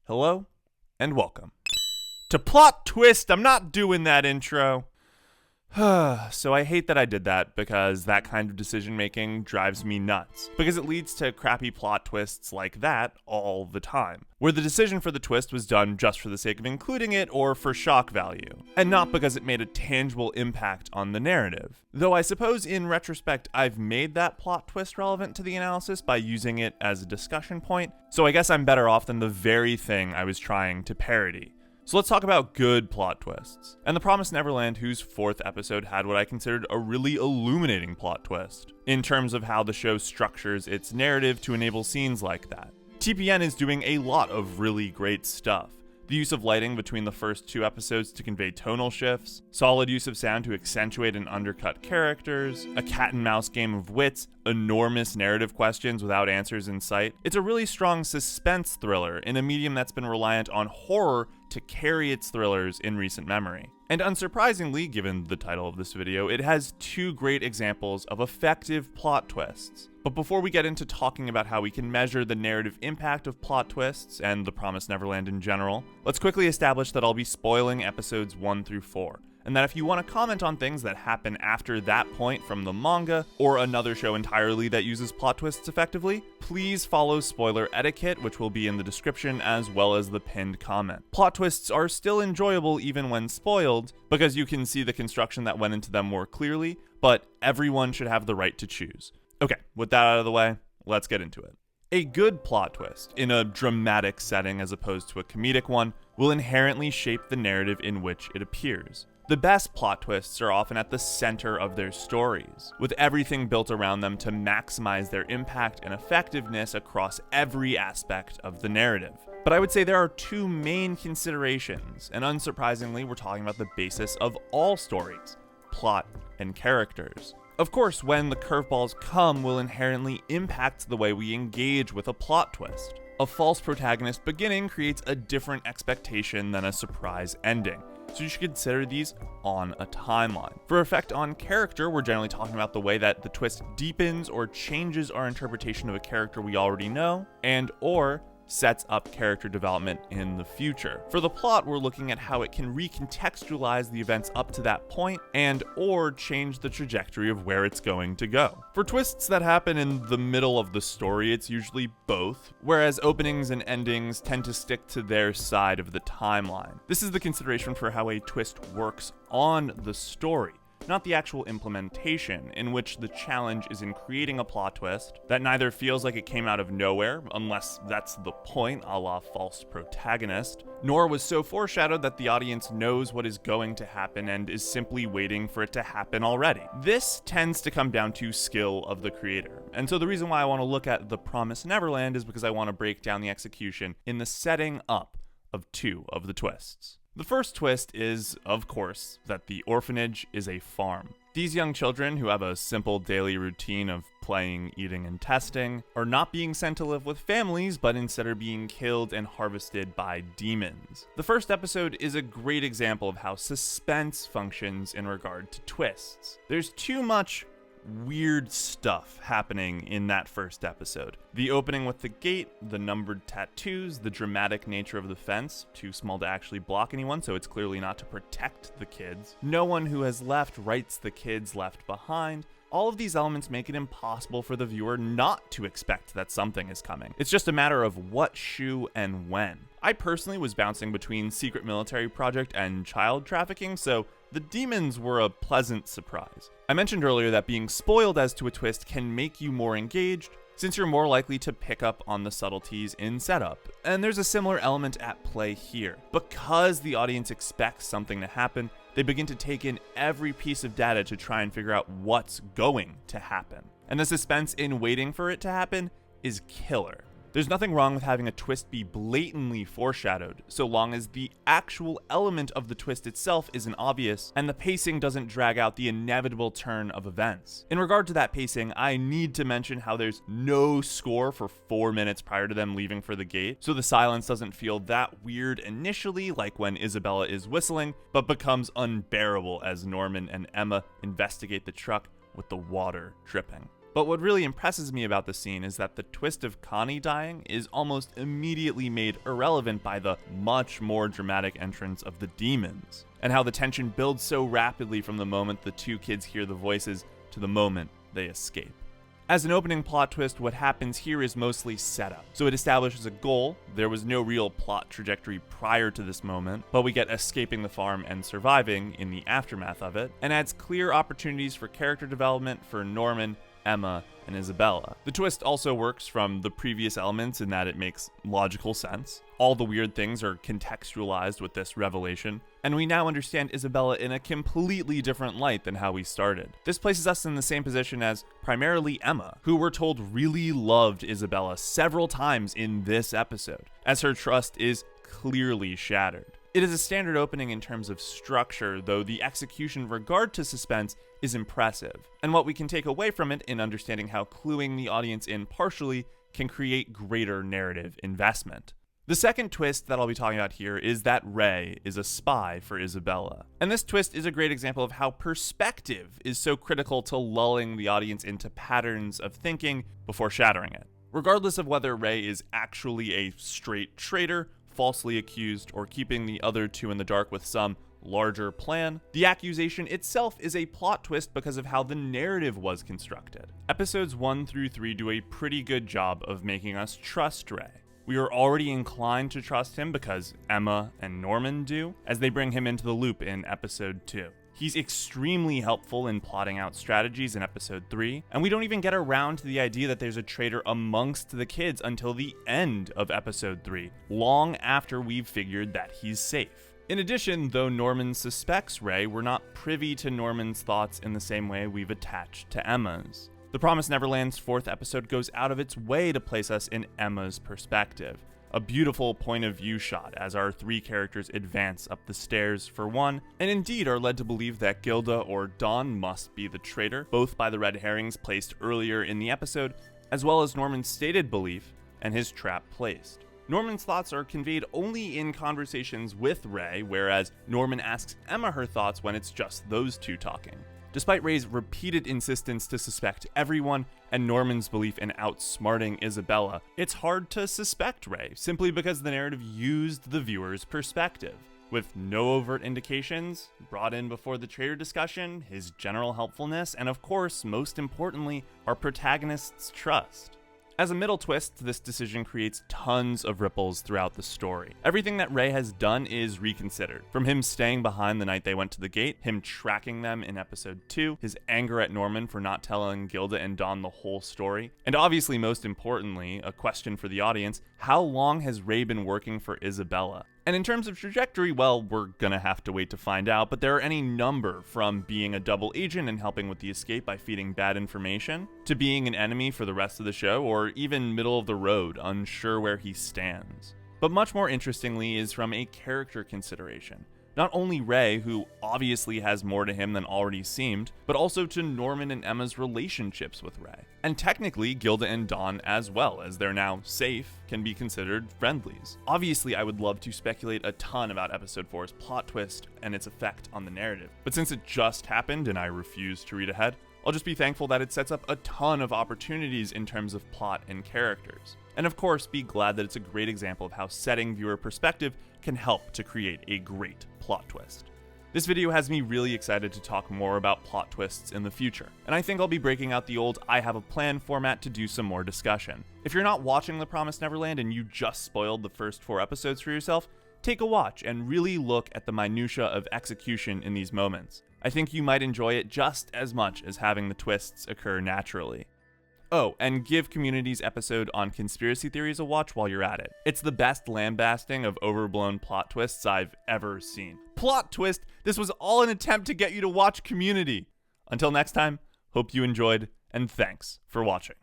Hello, and welcome to Plot Twist. I'm not doing that intro. So I hate that I did that because that kind of decision making drives me nuts, because it leads to crappy plot twists like that all the time, where the decision for the twist was done just for the sake of including it or for shock value, and not because it made a tangible impact on the narrative. Though I suppose in retrospect I've made that plot twist relevant to the analysis by using it as a discussion point, so I guess I'm better off than the very thing I was trying to parody. So let's talk about good plot twists, and The Promised Neverland, whose 4th episode had what I considered a really illuminating plot twist, in terms of how the show structures its narrative to enable scenes like that. TPN is doing a lot of really great stuff. The use of lighting between the first 2 episodes to convey tonal shifts, solid use of sound to accentuate and undercut characters, a cat and mouse game of wits, enormous narrative questions without answers in sight. It's a really strong suspense thriller in a medium that's been reliant on horror to carry its thrillers in recent memory. And unsurprisingly, given the title of this video, it has 2 great examples of effective plot twists. But before we get into talking about how we can measure the narrative impact of plot twists and The Promised Neverland in general, let's quickly establish that I'll be spoiling episodes 1 through 4. And that if you want to comment on things that happen after that point from the manga, or another show entirely that uses plot twists effectively, please follow spoiler etiquette, which will be in the description as well as the pinned comment. Plot twists are still enjoyable even when spoiled, because you can see the construction that went into them more clearly, but everyone should have the right to choose. Okay, with that out of the way, let's get into it. A good plot twist, in a dramatic setting as opposed to a comedic one, will inherently shape the narrative in which it appears. The best plot twists are often at the center of their stories, with everything built around them to maximize their impact and effectiveness across every aspect of the narrative. But I would say there are 2 main considerations, and unsurprisingly, we're talking about the basis of all stories: plot and characters. Of course, when the curveballs come will inherently impact the way we engage with a plot twist. A false protagonist beginning creates a different expectation than a surprise ending, so you should consider these on a timeline. For effect on character, we're generally talking about the way that the twist deepens or changes our interpretation of a character we already know, and or sets up character development in the future. For the plot, we're looking at how it can recontextualize the events up to that point and or change the trajectory of where it's going to go. For twists that happen in the middle of the story, it's usually both, whereas openings and endings tend to stick to their side of the timeline. This is the consideration for how a twist works on the story, not the actual implementation, in which the challenge is in creating a plot twist that neither feels like it came out of nowhere, unless that's the point, a la false protagonist, nor was so foreshadowed that the audience knows what is going to happen and is simply waiting for it to happen already. This tends to come down to skill of the creator, and so the reason why I want to look at The Promised Neverland is because I want to break down the execution in the setting up of 2 of the twists. The first twist is, of course, that the orphanage is a farm. These young children, who have a simple daily routine of playing, eating, and testing, are not being sent to live with families, but instead are being killed and harvested by demons. The first episode is a great example of how suspense functions in regard to twists. There's too much weird stuff happening in that first episode. The opening with the gate, the numbered tattoos, the dramatic nature of the fence, too small to actually block anyone, so it's clearly not to protect the kids. No one who has left writes the kids left behind. All of these elements make it impossible for the viewer not to expect that something is coming. It's just a matter of what shoe and when. I personally was bouncing between Secret Military Project and child trafficking, so the demons were a pleasant surprise. I mentioned earlier that being spoiled as to a twist can make you more engaged, since you're more likely to pick up on the subtleties in setup, and there's a similar element at play here. Because the audience expects something to happen, they begin to take in every piece of data to try and figure out what's going to happen. And the suspense in waiting for it to happen is killer. There's nothing wrong with having a twist be blatantly foreshadowed, so long as the actual element of the twist itself isn't obvious, and the pacing doesn't drag out the inevitable turn of events. In regard to that pacing, I need to mention how there's no score for 4 minutes prior to them leaving for the gate, so the silence doesn't feel that weird initially, like when Isabella is whistling, but becomes unbearable as Norman and Emma investigate the truck with the water dripping. But what really impresses me about the scene is that the twist of Connie dying is almost immediately made irrelevant by the much more dramatic entrance of the demons, and how the tension builds so rapidly from the moment the two kids hear the voices to the moment they escape. As an opening plot twist, what happens here is mostly setup. So it establishes a goal. There was no real plot trajectory prior to this moment, but we get escaping the farm and surviving in the aftermath of it, and adds clear opportunities for character development for Norman, Emma, and Isabella. The twist also works from the previous elements in that it makes logical sense. All the weird things are contextualized with this revelation, and we now understand Isabella in a completely different light than how we started. This places us in the same position as primarily Emma, who we're told really loved Isabella several times in this episode, as her trust is clearly shattered. It is a standard opening in terms of structure, though the execution in regard to suspense is impressive, and what we can take away from it in understanding how cluing the audience in partially can create greater narrative investment. The second twist that I'll be talking about here is that Ray is a spy for Isabella. And this twist is a great example of how perspective is so critical to lulling the audience into patterns of thinking before shattering it. Regardless of whether Ray is actually a straight traitor, falsely accused, or keeping the other two in the dark with some larger plan, the accusation itself is a plot twist because of how the narrative was constructed. Episodes 1 through 3 do a pretty good job of making us trust Ray. We are already inclined to trust him because Emma and Norman do, as they bring him into the loop in episode 2. He's extremely helpful in plotting out strategies in episode 3, and we don't even get around to the idea that there's a traitor amongst the kids until the end of episode 3, long after we've figured that he's safe. In addition, though Norman suspects Ray, we're not privy to Norman's thoughts in the same way we've attached to Emma's. The Promised Neverland's 4th episode goes out of its way to place us in Emma's perspective. A beautiful point of view shot as our three characters advance up the stairs for one, and indeed are led to believe that Gilda or Dawn must be the traitor, both by the red herrings placed earlier in the episode, as well as Norman's stated belief and his trap placed. Norman's thoughts are conveyed only in conversations with Ray, whereas Norman asks Emma her thoughts when it's just those two talking. Despite Ray's repeated insistence to suspect everyone and Norman's belief in outsmarting Isabella, it's hard to suspect Ray, simply because the narrative used the viewer's perspective. With no overt indications, brought in before the traitor discussion, his general helpfulness, and of course, most importantly, our protagonist's trust. As a middle twist, this decision creates tons of ripples throughout the story. Everything that Ray has done is reconsidered. From him staying behind the night they went to the gate, him tracking them in episode 2, his anger at Norman for not telling Gilda and Dawn the whole story, and obviously most importantly, a question for the audience, how long has Ray been working for Isabella? And in terms of trajectory, well, we're gonna have to wait to find out, but there are any number from being a double agent and helping with the escape by feeding bad information, to being an enemy for the rest of the show, or even middle of the road, unsure where he stands. But much more interestingly is from a character consideration. Not only Ray, who obviously has more to him than already seemed, but also to Norman and Emma's relationships with Ray. And technically, Gilda and Dawn as well, as they're now safe, can be considered friendlies. Obviously, I would love to speculate a ton about episode 4's plot twist and its effect on the narrative, but since it just happened and I refuse to read ahead, I'll just be thankful that it sets up a ton of opportunities in terms of plot and characters. And of course, be glad that it's a great example of how setting viewer perspective can help to create a great plot twist. This video has me really excited to talk more about plot twists in the future, and I think I'll be breaking out the old I have a plan format to do some more discussion. If you're not watching The Promised Neverland and you just spoiled the first 4 episodes for yourself, take a watch and really look at the minutia of execution in these moments. I think you might enjoy it just as much as having the twists occur naturally. Oh, and give Community's episode on conspiracy theories a watch while you're at it. It's the best lambasting of overblown plot twists I've ever seen. Plot twist! This was all an attempt to get you to watch Community! Until next time, hope you enjoyed, and thanks for watching.